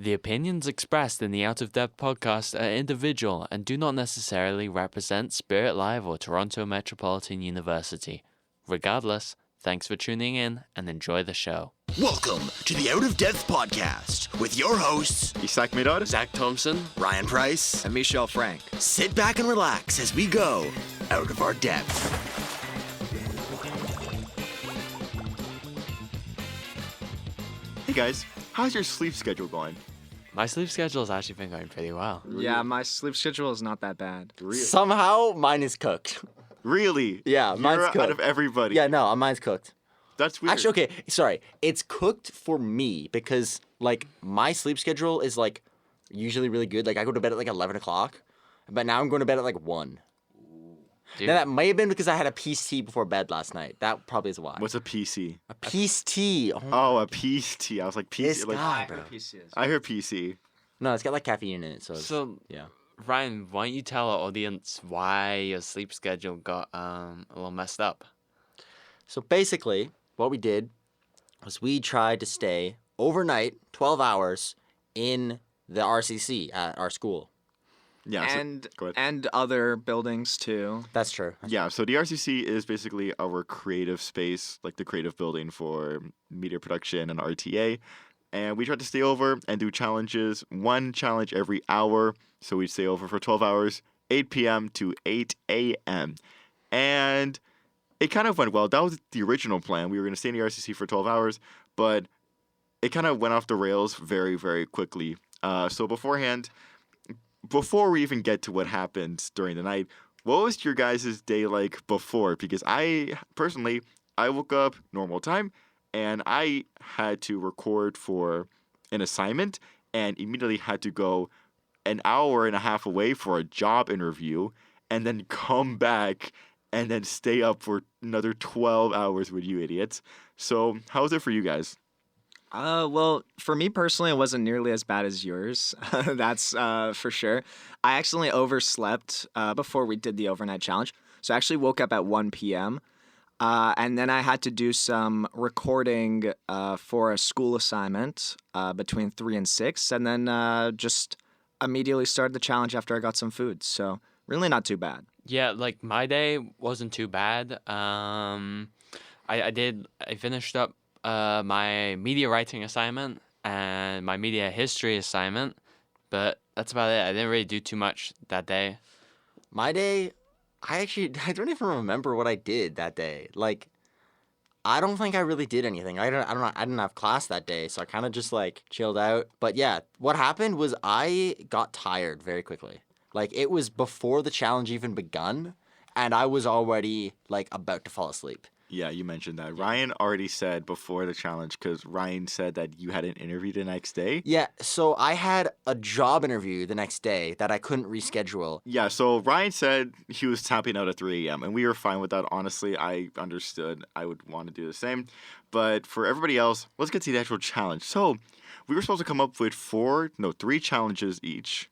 The opinions expressed in the Out of Depth podcast are individual and do not necessarily represent Spirit Live or Toronto Metropolitan University. Regardless, thanks for tuning in and enjoy the show. Welcome to the Out of Depth podcast with your hosts, Isaac Mirar, Zach Thompson, Ryan Price, and Mishael Frank. Sit back and relax as we go out of our depth. Hey guys, how's your sleep schedule going? My sleep schedule has actually been going pretty well. Yeah, my sleep schedule is not that bad. Really? Somehow, mine is cooked. Really? Yeah, mine's You're cooked. out of everybody. Yeah, no, mine's cooked. That's weird. Actually, okay, sorry. It's cooked for me because, like, my sleep schedule is, like, usually really good. Like, I go to bed at, like, 11 o'clock, but now I'm going to bed at, like, 1. Dude. Now, that may have been because I had a peace tea before bed last night. That probably is why. What's a PC? A peace tea? Oh, a peace tea. I was like, PC. This Like, guy, bro. I hear PC. No, it's got, like, caffeine in it, so, So, yeah. Ryan, why don't you tell our audience why your sleep schedule got a little messed up? So, basically, what we did was we tried to stay overnight, 12 hours, in the RCC at our school. Yeah. And go ahead. and other buildings too. That's true. Yeah, so the RCC is basically our creative space, like the creative building for media production and RTA. And we tried to stay over and do challenges, one challenge every hour. So we'd stay over for 12 hours, 8 p.m. to 8 a.m. And it kind of went well. That was the original plan. We were going to stay in the RCC for 12 hours, but it kind of went off the rails very, very quickly. So beforehand, before we even get to what happened during the night, what was your guys' day like before? Because I woke up normal time and I had to record for an assignment and immediately had to go an hour and a half away for a job interview and then come back and then stay up for another 12 hours with you idiots. So how was it for you guys? Well, for me personally, it wasn't nearly as bad as yours. That's for sure. I accidentally overslept before we did the overnight challenge. So I actually woke up at 1 p.m. And then I had to do some recording for a school assignment between 3 and 6. And then just immediately started the challenge after I got some food. So really not too bad. Yeah, like my day wasn't too bad. I finished up my media writing assignment and my media history assignment, but that's about it. I didn't really do too much that day. My day, I don't even remember what I did that day. Like, I don't think I really did anything. I didn't have class that day, so I kind of just like chilled out. But yeah, what happened was I got tired very quickly. Like, it was before the challenge even begun, and I was already like about to fall asleep. Yeah, you mentioned that. Ryan already said before the challenge, because Ryan said that you had an interview the next day. Yeah, so I had a job interview the next day that I couldn't reschedule. Yeah, so Ryan said he was tapping out at 3 a.m., and we were fine with that. Honestly, I understood. I would want to do the same. But for everybody else, let's get to the actual challenge. So we were supposed to come up with 3 challenges each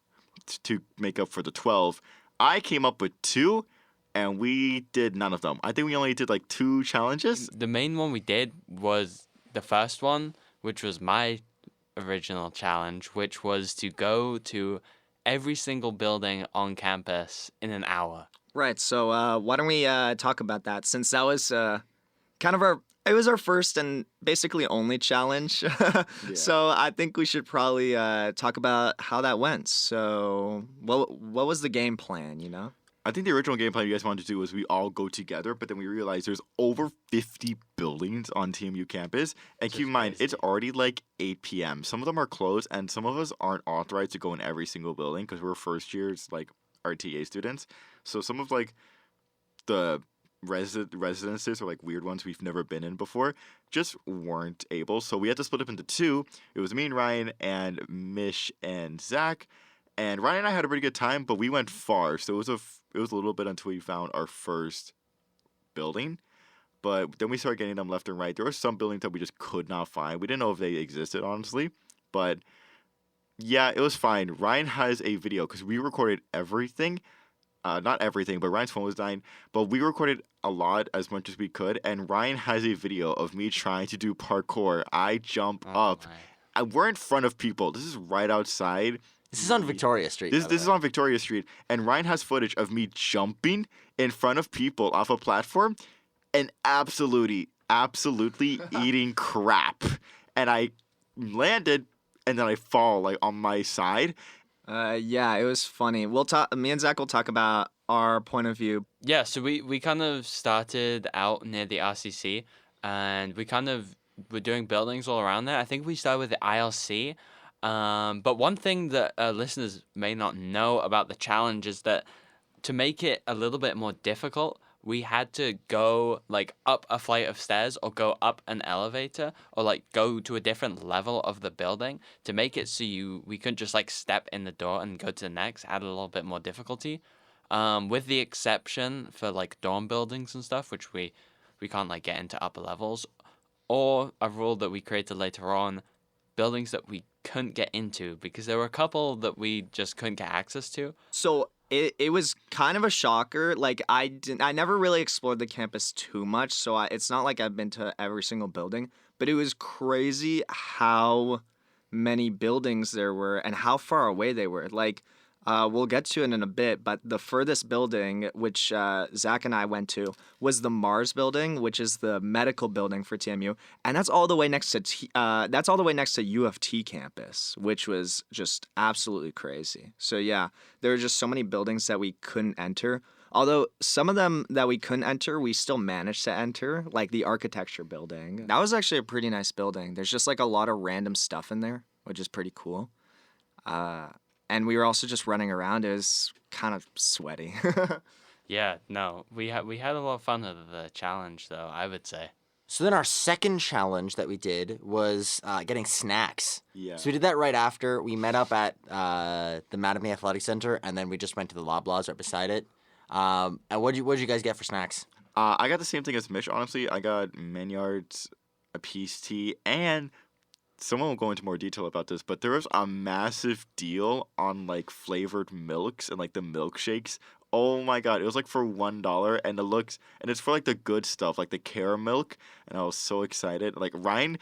to make up for the 12. I came up with 2. And we did none of them. I think we only did like 2 challenges. The main one we did was the first one, which was my original challenge, which was to go to every single building on campus in an hour. Right. So why don't we talk about that, since that was kind of our first and basically only challenge. Yeah. So I think we should probably talk about how that went. So what was the game plan, you know? I think the original game plan you guys wanted to do was we all go together, but then we realized there's over 50 buildings on TMU campus. And keep in mind, it's already like 8 p.m. Some of them are closed, and some of us aren't authorized to go in every single building because we're first years, like RTA students. So some of like the residences or like weird ones we've never been in before just weren't able. So we had to split up into 2. It was me and Ryan and Mish and Zach. And Ryan and I had a pretty good time, but we went far. So it was a little bit until we found our first building. But then we started getting them left and right. There were some buildings that we just could not find. We didn't know if they existed, honestly. But yeah, it was fine. Ryan has a video because we recorded everything. Not everything, but Ryan's phone was dying. But we recorded a lot, as much as we could. And Ryan has a video of me trying to do parkour. I jump up. My. we're in front of people. This is right outside. This is on Victoria Street. This by the this is way. on Victoria Street, and Ryan has footage of me jumping in front of people off a platform, and absolutely eating crap, and I landed, and then I fall like on my side. Yeah, it was funny. We'll talk. Me and Zach will talk about our point of view. Yeah, so we kind of started out near the RCC, and we kind of were doing buildings all around there. I think we started with the ILC. But one thing that listeners may not know about the challenge is that to make it a little bit more difficult, we had to go like up a flight of stairs or go up an elevator or like go to a different level of the building to make it so we couldn't just like step in the door and go to the next, add a little bit more difficulty. With the exception for like dorm buildings and stuff, which we can't like get into upper levels, or a rule that we created later on, buildings that we couldn't get into because there were a couple that we just couldn't get access to. So it was kind of a shocker. Like I never really explored the campus too much, so it's not like I've been to every single building. But it was crazy how many buildings there were and how far away they were. Like we'll get to it in a bit, but the furthest building, which Zach and I went to, was the Mars building, which is the medical building for TMU, and that's all the way next to U of T campus, which was just absolutely crazy. So yeah, there were just so many buildings that we couldn't enter. Although some of them that we couldn't enter, we still managed to enter, like the architecture building. That was actually a pretty nice building. There's just like a lot of random stuff in there, which is pretty cool. And we were also just running around. It was kind of sweaty. Yeah, no, we had a lot of fun with the challenge though, I would say. So then our second challenge that we did was getting snacks. Yeah. So we did that right after. We met up at the Mattamy Athletic Center, and then we just went to the Loblaws right beside it. And what'd you guys get for snacks? I got the same thing as Mish, honestly. I got Maynard's, a peace tea, and someone will go into more detail about this, but there was a massive deal on like flavored milks and like the milkshakes. Oh my god, it was like for $1, and it's for like the good stuff, like the caramel, and I was so excited. Like Ryan,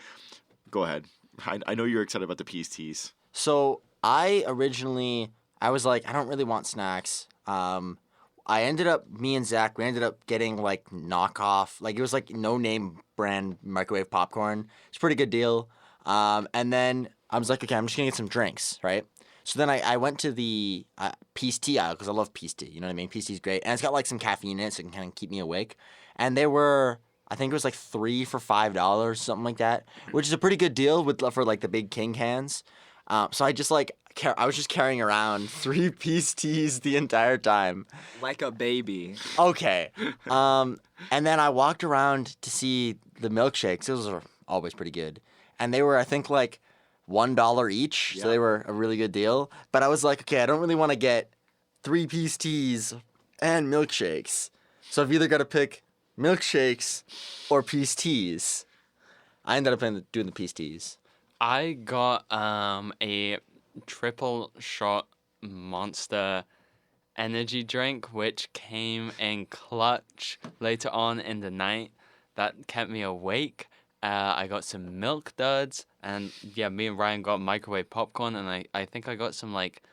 go ahead. I know you're excited about the peace teas. So I was like, I don't really want snacks. Me and Zach, we ended up getting like knockoff, like it was like no name brand microwave popcorn. It's a pretty good deal. And then I was like, okay, I'm just gonna get some drinks, right? So then I went to the peace tea aisle because I love peace tea. You know what I mean? Peace tea's great, and it's got like some caffeine in it, so it can kind of keep me awake. And they were, I think it was like 3 for $5, something like that, which is a pretty good deal for like the big king cans. So I just like I was just carrying around 3 peace teas the entire time. Like a baby. Okay. And then I walked around to see the milkshakes. Those are always pretty good. And they were, I think, like $1 each. Yeah. So they were a really good deal. But I was like, okay, I don't really want to get 3 peace teas and milkshakes. So I've either got to pick milkshakes or peace teas. I ended up doing the peace teas. I got a triple shot Monster energy drink, which came in clutch later on in the night. That kept me awake. I got some milk duds, and yeah, me and Ryan got microwave popcorn, and I think I got some like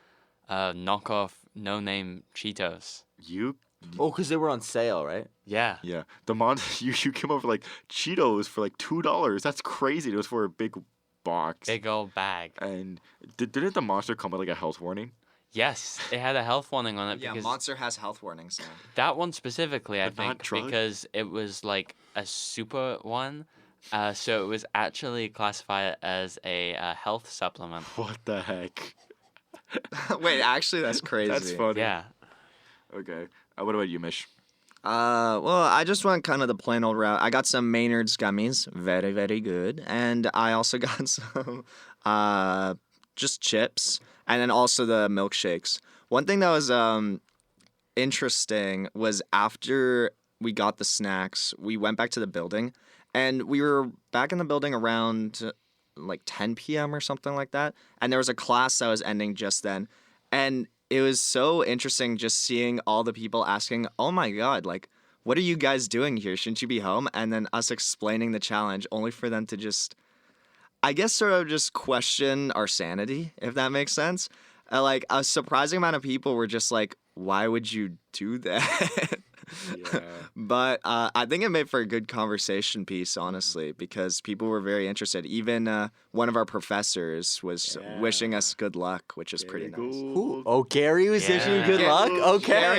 knockoff no-name Cheetos. Oh, because they were on sale, right? Yeah. Yeah, you came over like Cheetos for like $2. That's crazy. It was for a big box. Big old bag. And didn't the monster come with like a health warning? Yes, it had a health warning on it Yeah, because Monster has health warnings now. that one specifically, I But not think, drug? because it was like a super one. So it was actually classified as a health supplement. What the heck? Wait, actually, that's crazy. That's funny. Yeah. Okay. What about you, Mish? Well, I just went kind of the plain old route. I got some Maynard's gummies, very, very good, and I also got some just chips, and then also the milkshakes. One thing that was interesting was after we got the snacks, we went back to the building, and we were back in the building around like 10 p.m. or something like that, and there was a class that was ending just then, and it was so interesting just seeing all the people asking, oh my god, like, what are you guys doing here? Shouldn't you be home? And then us explaining the challenge only for them to just, I guess sort of just question our sanity, if that makes sense. Like a surprising amount of people were just like, "Why would you do that?" Yeah. But I think it made for a good conversation piece, honestly, because people were very interested. Even one of our professors was wishing us good luck, which is pretty nice. Who? Oh, Gary was wishing you good Yeah. luck? Gary-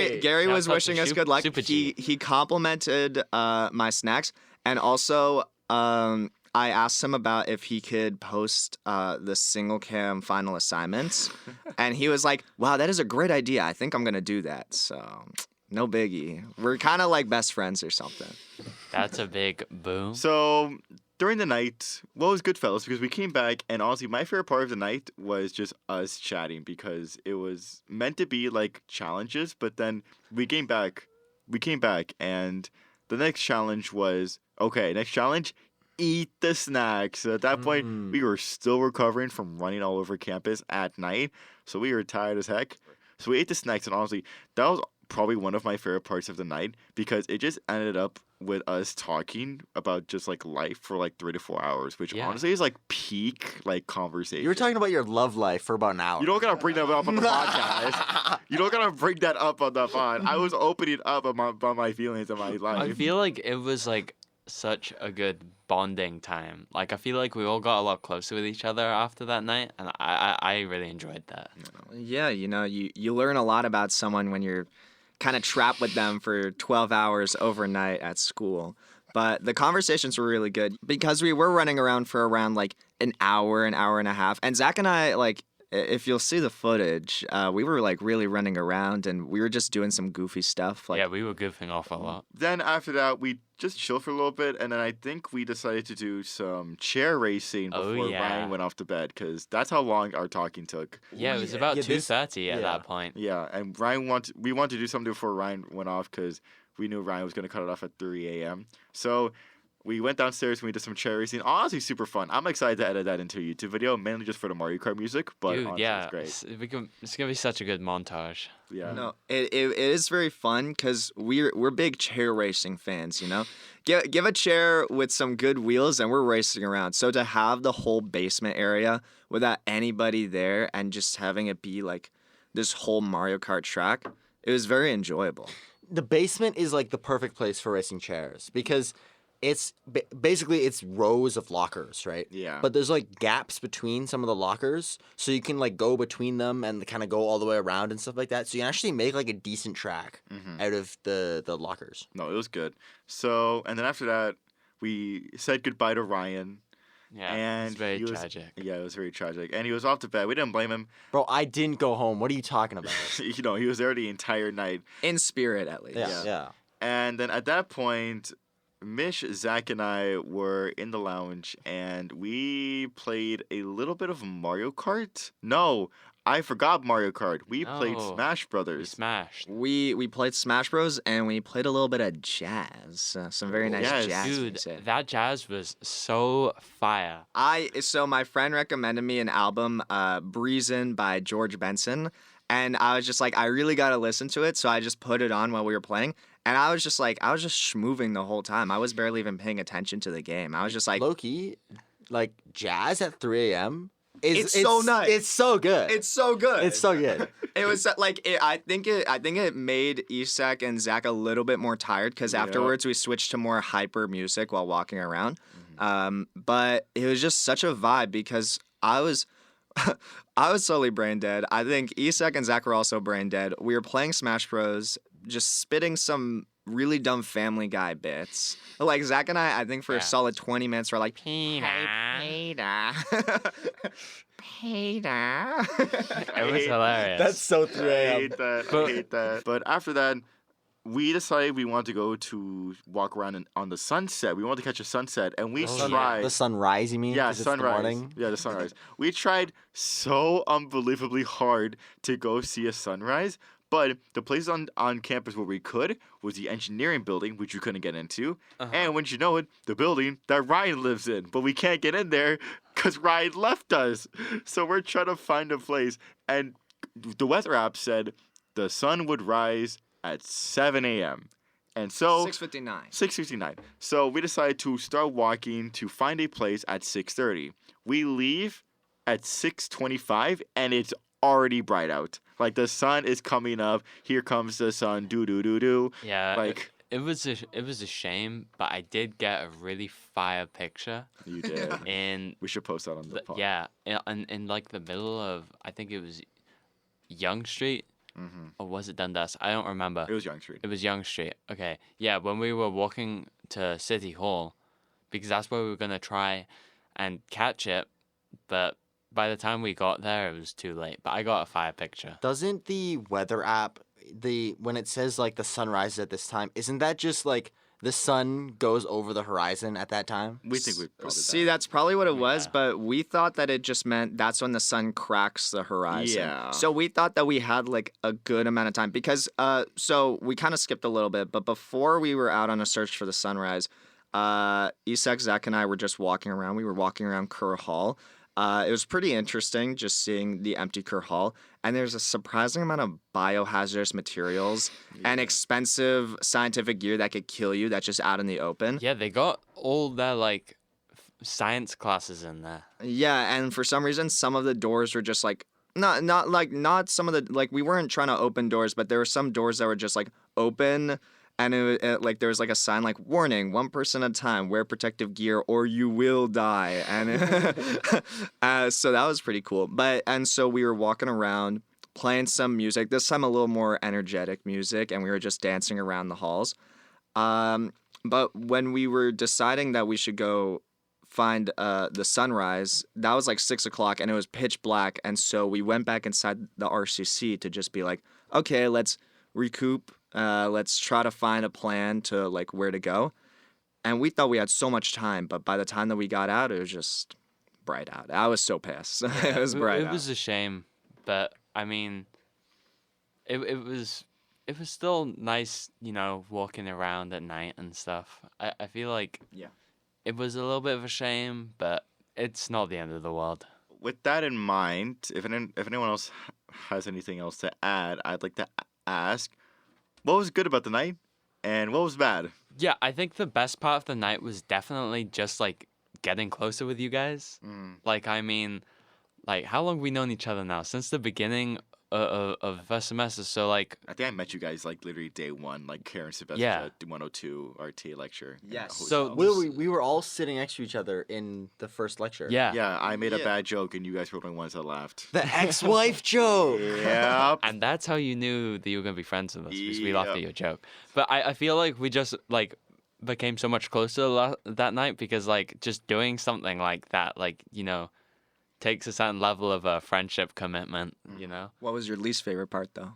Okay. Gary was Shouts out to wishing us good luck. Super G. He complimented my snacks, and also I asked him about if he could post the single cam final assignments, and he was like, "Wow, that is a great idea. I think I'm gonna do that." So no biggie. We're kind of like best friends or something. That's a big boom. So during the night, well, it was good, fellas, because we came back, and honestly, my favorite part of the night was just us chatting because it was meant to be like challenges, but then we came back, and the next challenge was okay. Next challenge, eat the snacks. So at that point, we were still recovering from running all over campus at night, so we were tired as heck. So we ate the snacks, and honestly, that was probably one of my favorite parts of the night because it just ended up with us talking about just like life for like 3 to 4 hours, which Yeah. honestly is like peak like conversation. You were talking about your love life for about an hour. You don't gotta bring that up on the podcast. You don't gotta bring that up on the pod. I was opening up about my feelings and my I life. feel like it was like such a good bonding time. Like I feel like we all got a lot closer with each other after that night, and I really enjoyed that. Yeah, you learn a lot about someone when you're kind of trapped with them for 12 hours overnight at school. But the conversations were really good because we were running around for around like an hour and a half. And Zach and I, like, if you'll see the footage, we were like really running around and we were just doing some goofy stuff. Like, Yeah, we were goofing off a lot. Then after that, we just chilled for a little bit, and then I think we decided to do some chair racing Oh, before yeah. Ryan went off to bed because that's how long our talking took. Yeah, it was yeah. about Yeah, this- 2:30 at yeah. that point. Yeah, and we wanted to do something before Ryan went off because we knew Ryan was gonna cut it off at 3 a.m. So we went downstairs and we did some chair racing. Honestly, super fun. I'm excited to edit that into a YouTube video, mainly just for the Mario Kart music. But Dude, honestly, yeah, it's great. it's gonna be such a good montage. Yeah. no, it is very fun because we're big chair racing fans, you know? Give a chair with some good wheels and we're racing around. So to have the whole basement area without anybody there and just having it be like this whole Mario Kart track, it was very enjoyable. The basement is like the perfect place for racing chairs because it's basically it's rows of lockers, right? Yeah. But there's like gaps between some of the lockers, so you can like go between them and kind of go all the way around and stuff like that. So you can actually make like a decent track out of the lockers. No, it was good. So, and then after that, we said goodbye to Ryan. Yeah, And it's very he was- tragic. Yeah, it was very tragic. And he was off to bed. We didn't blame him. Bro, I didn't go home. What are you talking about? You know, he was there the entire night. In spirit, at least. Yeah. And then at that point, Mish, Zach, and I were in the lounge and we played a little bit of Mario Kart. No, I forgot Mario Kart. We played No. Smash We Brothers. smashed. We played Smash Bros. And we played a little bit of jazz. Some very nice Yes. jazz Dude, music. that jazz was so fire. So my friend recommended me an album, Breezin' by George Benson, and I was just like, I really gotta listen to it, so I just put it on while we were playing, and I was just schmooving the whole time. I was barely even paying attention to the game. I was just like, Low-key, like jazz at 3 a.m. It's so nice. It's so good. it's so good. It's so good. It was like I think it made Isak and Zach a little bit more tired because Yeah. afterwards we switched to more hyper music while walking around. But it was just such a vibe because I was I was slowly brain dead. I think Isak and Zach were also brain dead. We were playing Smash Bros, just spitting some really dumb Family Guy bits. Like Zach and I think for a Yeah. solid 20 minutes we're like, Peter. Peter. Peter. It was hilarious. That's so I 3 a.m. hate that. I But- hate that. But after that, we decided we wanted to go to walk around on the sunset. We wanted to catch a sunset, and we Oh, yeah. tried. The sunrise, you mean? Yeah, 'Cause it's the sunrise. morning? Yeah, the sunrise. We tried so unbelievably hard to go see a sunrise, but the place on campus where we could was the engineering building, which you couldn't get into. And wouldn't you know it, the building that Ryan lives in. But we can't get in there because Ryan left us. So we're trying to find a place. And the weather app said the sun would rise at 7 a.m. And so 6:59. 6:59. So we decided to start walking to find a place at 6:30. We leave at 6:25 and it's already bright out. Like the sun is coming up. Here comes the sun. Do do do do. Yeah, Like it was a shame, but I did get a really fire picture you did. in We should post that on the pod. yeah, in like the middle of, I think it was Young Street, or was it Dundas? I don't remember. It was Young Street. It was Young Street. Okay. Yeah, when we were walking to City Hall, because that's where we were gonna try and catch it, but by the time we got there, it was too late. But I got a fire picture. Doesn't the weather app, when it says like the sun rises at this time, isn't that just like the sun goes over the horizon at that time? We think we probably See, that's probably what it was, Yeah. but we thought that it just meant that's when the sun cracks the horizon. Yeah. So we thought that we had like a good amount of time because so we kind of skipped a little bit, but before we were out on a search for the sunrise, Isak, Zach, and I were just walking around. We were walking around Kerr Hall. It was pretty interesting just seeing the empty Kerr Hall. And there's a surprising amount of biohazardous materials and expensive scientific gear that could kill you that's just out in the open. Yeah, they got all their like science classes in there. Yeah, and for some reason, some of the doors were just like not some of the like we weren't trying to open doors, but there were some doors that were just like open, and like there was like a sign like warning, 1 person at a time, wear protective gear or you will die, and so that was pretty cool. And so we were walking around playing some music. This time a little more energetic music, and we were just dancing around the halls. But when we were deciding that we should go find the sunrise, that was like 6 o'clock and it was pitch black, and so we went back inside the RCC to just be like, okay, let's recoup, let's try to find a plan to like where to go. And we thought we had so much time, but by the time that we got out, it was just bright out. I was so pissed. It was bright It out. was a shame, but I mean, it was still nice, walking around at night and stuff. I feel like Yeah. it was a little bit of a shame, but it's not the end of the world. With that in mind, if anyone else has anything else to add, I'd like to ask, what was good about the night, and what was bad? Yeah, I think the best part of the night was definitely just like getting closer with you guys. Like, I mean, like how long have we known each other now? Since the beginning of first semester. So like, I think I met you guys like literally day one, like Karen Sylvester Yeah. at 102 RT lecture. in the Yes. So hotel. We were all sitting next to each other in the first lecture. yeah. Yeah, I made a Yeah. bad joke and you guys were the only ones that laughed. The ex-wife joke. Yep. And that's how you knew that you were gonna be friends with us, because we laughed at Yep. your joke. But I feel like we just like became so much closer that night, because like just doing something like that, like, takes a certain level of friendship commitment, What was your least favorite part though?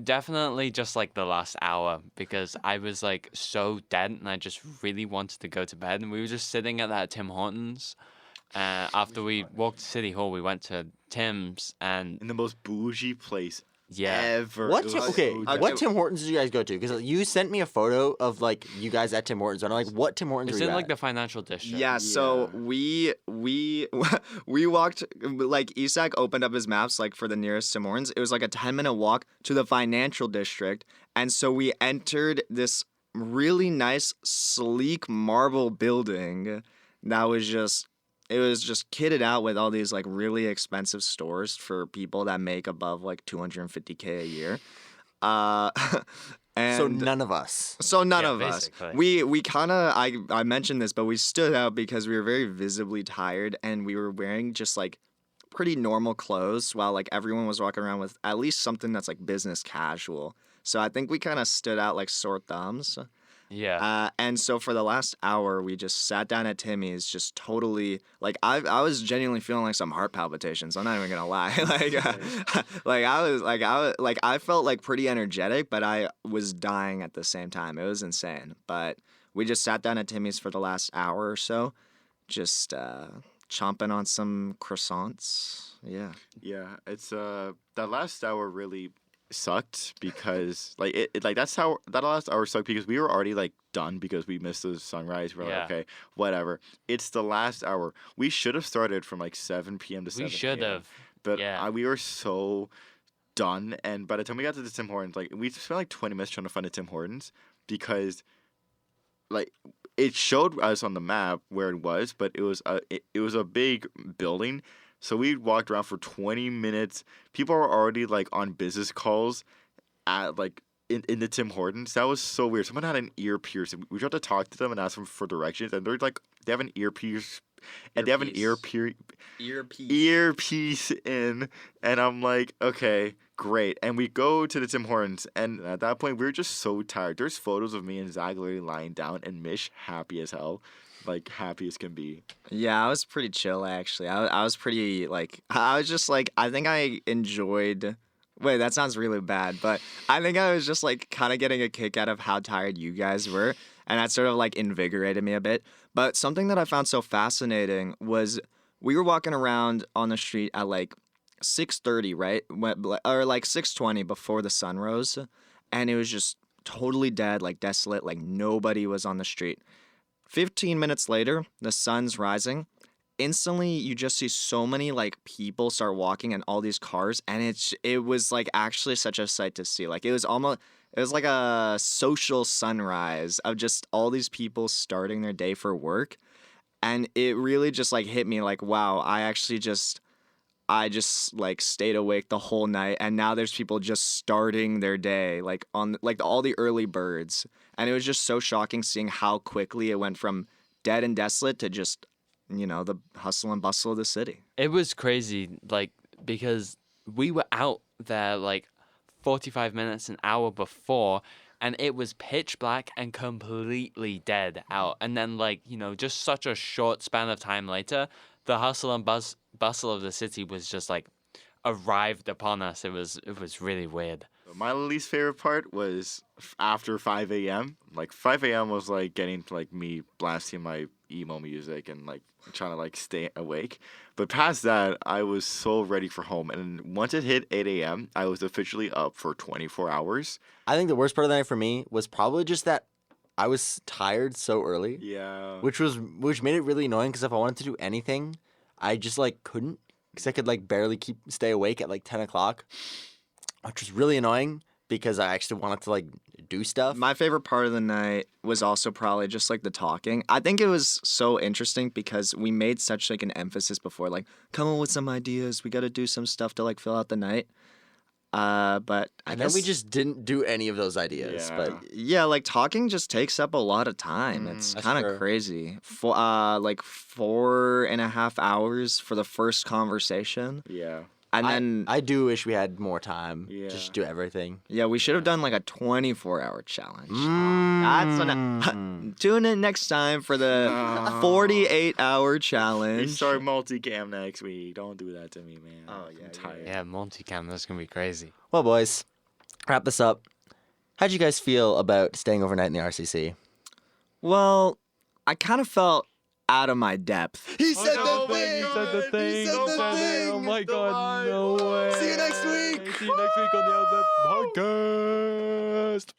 Definitely just like the last hour, because I was like so dead and I just really wanted to go to bed, and we were just sitting at that Tim Hortons. After we walked to City Hall, we went to Tim's, and In the most bougie place yeah, ever. What It Tim, was okay, so Okay. what Tim Hortons did you guys go to? Because you sent me a photo of like you guys at Tim Hortons, and I'm like, what Tim Hortons it's were in you like at? the financial district. Yeah, so we walked, like Isak opened up his maps like for the nearest Tim Hortons. It was like a 10-minute walk to the financial district, and so we entered this really nice sleek marble building that was just kitted out with all these like really expensive stores for people that make above like 250K a year. And So none of us. so none Yeah, of us. basically. We kind of I mentioned this, but we stood out because we were very visibly tired, and we were wearing just like pretty normal clothes, while like everyone was walking around with at least something that's like business casual. So I think we kind of stood out like sore thumbs. Yeah. And so for the last hour, we just sat down at Timmy's, just totally like I was genuinely feeling like some heart palpitations. I'm not even gonna lie. I felt like pretty energetic, but I was dying at the same time. It was insane. But we just sat down at Timmy's for the last hour or so, just chomping on some croissants. Yeah. Yeah, it's that last hour really sucked because like that last hour sucked because we were already like done because we missed the sunrise. We're Yeah. like, okay, whatever. It's the last hour. We should have started from like 7 p.m. to 7 we should a.m., have. but yeah. we were so done. And by the time we got to the Tim Hortons, like we spent like 20 minutes trying to find a Tim Hortons, because like it showed us on the map where it was, but it was a big building. So we walked around for 20 minutes. People were already like on business calls at like in the Tim Hortons. That was so weird. Someone had an ear pierce. We tried to talk to them and ask them for directions, and they're like they have an ear pierce, and they have an earpiece in, and I'm like, okay, great. And we go to the Tim Hortons, and at that point we were just so tired. There's photos of me and Zach literally lying down, and Mish happy as hell, like happy as can be. Yeah, I was pretty chill actually. I was pretty like I was just like I think I enjoyed. Wait, that sounds really bad, but I think I was just like kind of getting a kick out of how tired you guys were, and that sort of like invigorated me a bit. But something that I found so fascinating was we were walking around on the street at like 6:30, right? Or like 6:20 before the sun rose, and it was just totally dead, like desolate, like nobody was on the street. 15 minutes later, the sun's rising. Instantly, you just see so many like people start walking and all these cars, and it was like actually such a sight to see. Like it was like a social sunrise of just all these people starting their day for work, and it really just like hit me like, wow, I just like stayed awake the whole night, and now there's people just starting their day like on like all the early birds, and it was just so shocking seeing how quickly it went from dead and desolate to just the hustle and bustle of the city. It was crazy, like, because we were out there like 45 minutes, an hour before, and it was pitch black and completely dead out. And then, like, just such a short span of time later, the hustle and bustle of the city was just like arrived upon us. It was really weird. My least favorite part was after 5 a.m. Like 5 a.m. was like getting to like me blasting my emo music and like trying to like stay awake. But past that, I was so ready for home. And once it hit 8 a.m., I was officially up for 24 hours. I think the worst part of the night for me was probably just that I was tired so early. Yeah. Which made it really annoying because if I wanted to do anything, I just like couldn't because I could like barely stay awake at like 10 o'clock, which was really annoying because I actually wanted to like do stuff. My favorite part of the night was also probably just like the talking. I think it was so interesting because we made such like an emphasis before, like come up with some ideas. We got to do some stuff to like fill out the night. But I And guess then we just didn't do any of those ideas. Yeah. But yeah, like talking just takes up a lot of time. It's That's kind of true. crazy. Like 4.5 hours for the first conversation, Yeah. and then I do wish we had more time Yeah. just to do everything. yeah, we should have done like a 24-hour challenge. Mm. Tune in next time for the 48-hour We challenge. start multicam next week. Don't do that to me, man. Oh, yeah, I'm tired. Yeah, multicam, that's gonna be crazy. Well, boys, wrap this up. How'd you guys feel about staying overnight in the RCC? Well, I kind of felt out of my depth. He He said the thing. Oh my god, no way. See you next week. See you next week on the other podcast.